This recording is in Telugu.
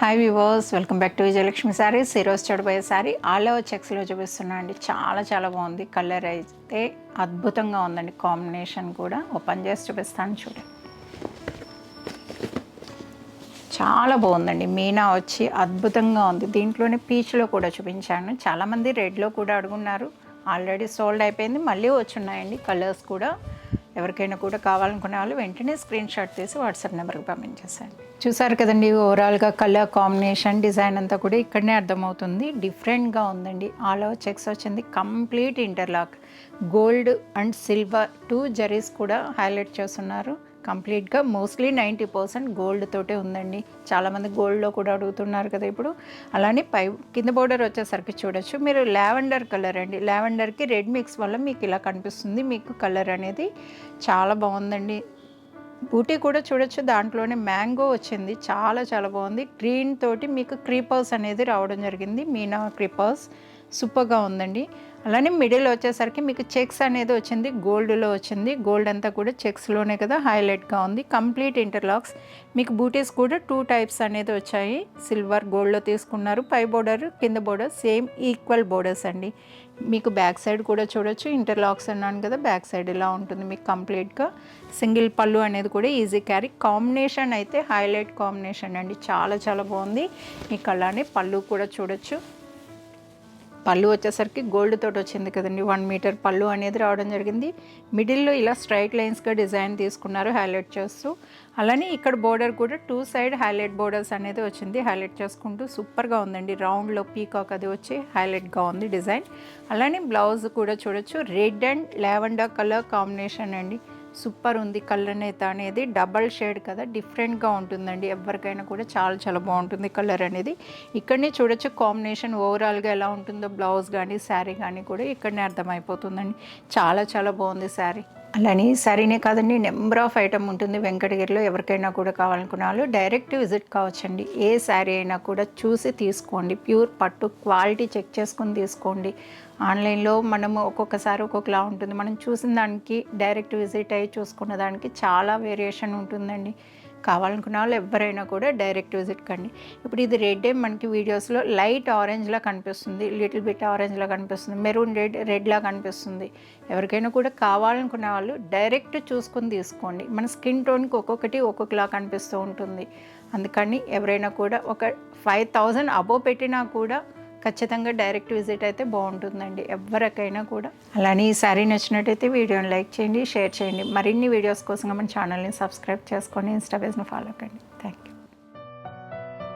Hi viewers, welcome back to Vijayalakshmi saris. ఈరోజు చూడబోయే శారీ ఆల్ ఓవర్ చెక్స్లో చూపిస్తున్నా అండి. చాలా బాగుంది. కలర్ అయితే అద్భుతంగా ఉందండి. కాంబినేషన్ కూడా ఓపెన్ చేసి చూపిస్తాను చూడండి. చాలా బాగుందండి. మీనా వచ్చి అద్భుతంగా ఉంది. దీంట్లోనే పీచ్లో కూడా చూపించాను. చాలామంది రెడ్లో కూడా అడుగున్నారు. ఆల్రెడీ సోల్డ్ అయిపోయింది. మళ్ళీ వచ్చున్నాయండి కలర్స్ కూడా. ఎవరికైనా కూడా కావాలనుకునే వాళ్ళు వెంటనే స్క్రీన్ షాట్ తీసి వాట్సాప్ నెంబర్కి పంపించేసాను. చూసారు కదండి, ఓవరాల్గా కలర్ కాంబినేషన్ డిజైన్ అంతా కూడా ఇక్కడనే అర్థమవుతుంది. డిఫరెంట్గా ఉందండి. ఆల్ ఓవర్ చెక్స్ వచ్చింది. Complete interlock gold and silver 2 zaris కూడా హైలైట్ చేస్తున్నారు. కంప్లీట్గా మోస్ట్లీ 90% గోల్డ్ తోటే ఉందండి. చాలామంది గోల్డ్లో కూడా అడుగుతున్నారు కదా ఇప్పుడు. అలానే కింద బోర్డర్ వచ్చేసరికి చూడొచ్చు మీరు, లావెండర్ కలర్ అండి. లావెండర్కి రెడ్ మిక్స్ వల్ల మీకు ఇలా కనిపిస్తుంది. మీకు కలర్ అనేది చాలా బాగుందండి. బూటీ కూడా చూడొచ్చు, దాంట్లోనే మ్యాంగో వచ్చింది. చాలా బాగుంది. గ్రీన్ తోటి మీకు క్రీపర్స్ అనేది రావడం జరిగింది. మీనా క్రీపర్స్ సూపర్గా ఉందండి. అలానే మిడిల్ వచ్చేసరికి మీకు చెక్స్ అనేది వచ్చింది. గోల్డ్లో వచ్చింది. గోల్డ్ అంతా కూడా చెక్స్లోనే కదా హైలైట్గా ఉంది. Complete interlocks. మీకు బూటీస్ కూడా 2 టైప్స్ అనేది వచ్చాయి. సిల్వర్ గోల్డ్లో తీసుకున్నారు. పై బోర్డర్ కింద బోర్డర్ సేమ్ ఈక్వల్ బోర్డర్స్ అండి. మీకు బ్యాక్ సైడ్ కూడా చూడొచ్చు. ఇంటర్లాక్స్ అన్నాను కదా, బ్యాక్ సైడ్ ఇలా ఉంటుంది మీకు కంప్లీట్గా. సింగిల్ పళ్ళు అనేది కూడా ఈజీ క్యారీ. కాంబినేషన్ అయితే హైలైట్ కాంబినేషన్ అండి. చాలా బాగుంది. మీకు అలానే పళ్ళు కూడా చూడొచ్చు. పళ్ళు వచ్చేసరికి గోల్డ్ తోటి వచ్చింది కదండి. 1 మీటర్ పళ్ళు అనేది రావడం జరిగింది. మిడిల్లో ఇలా స్ట్రైట్ లైన్స్గా డిజైన్ తీసుకున్నారు హైలైట్ చేస్తూ. అలానే ఇక్కడ బోర్డర్ కూడా 2 సైడ్ హైలైట్ బోర్డర్స్ అనేది వచ్చింది. హైలైట్ చేసుకుంటూ సూపర్గా ఉందండి. రౌండ్లో పీకాక్ అది వచ్చి హైలైట్గా ఉంది డిజైన్. అలానే బ్లౌజ్ కూడా చూడొచ్చు. Red and lavender colour combination అండి. సూపర్ ఉంది. కలర్ అనేది డబల్ షేడ్ కదా, డిఫరెంట్గా ఉంటుందండి. ఎవరికైనా కూడా చాలా బాగుంటుంది కలర్ అనేది. ఇక్కడనే చూడొచ్చు కాంబినేషన్ ఓవరాల్గా ఎలా ఉంటుందో. బ్లౌజ్ కానీ శారీ కానీ కూడా ఇక్కడనే అర్థమైపోతుందండి. చాలా బాగుంది శారీ. అలానే శారీనే కాదండి, నెంబర్ ఆఫ్ ఐటమ్ ఉంటుంది వెంకటగిరిలో. ఎవరికైనా కూడా కావాలనుకున్న వాళ్ళు డైరెక్ట్ విజిట్ కావచ్చండి. ఏ శారీ అయినా కూడా చూసి తీసుకోండి. ప్యూర్ పట్టు క్వాలిటీ చెక్ చేసుకొని తీసుకోండి. ఆన్లైన్లో మనము ఒక్కొక్కసారి ఒక్కొక్కలా ఉంటుంది. మనం చూసిన దానికి డైరెక్ట్ విజిట్ అయ్యి చూసుకున్న దానికి చాలా వేరియేషన్ ఉంటుందండి. కావాలనుకున్న వాళ్ళు ఎవరైనా కూడా డైరెక్ట్ విజిట్ కండి. ఇప్పుడు ఇది రెడ్ మనకి వీడియోస్లో లైట్ ఆరెంజ్లా కనిపిస్తుంది. లిటిల్ బిట్ ఆరెంజ్లా కనిపిస్తుంది. మెరూన్ రెడ్లా కనిపిస్తుంది. ఎవరికైనా కూడా కావాలనుకునే వాళ్ళు డైరెక్ట్ చూసుకొని తీసుకోండి. మన స్కిన్ టోన్కి ఒక్కొక్కటి ఒక్కొక్కలా కనిపిస్తూ ఉంటుంది. అందుకని ఎవరైనా కూడా ఒక 5000 అబోవ్ పెట్టినా కూడా ఖచ్చితంగా డైరెక్ట్ విజిట్ అయితే బాగుంటుందండి ఎవరికైనా కూడా. అలానే ఈ శారీ నచ్చినట్టయితే వీడియోని లైక్ చేయండి, షేర్ చేయండి. మరిన్ని వీడియోస్ కోసం మన ఛానల్ని సబ్స్క్రైబ్ చేసుకొని ఇన్స్టా పేజ్ని ఫాలో కండి. Thank you.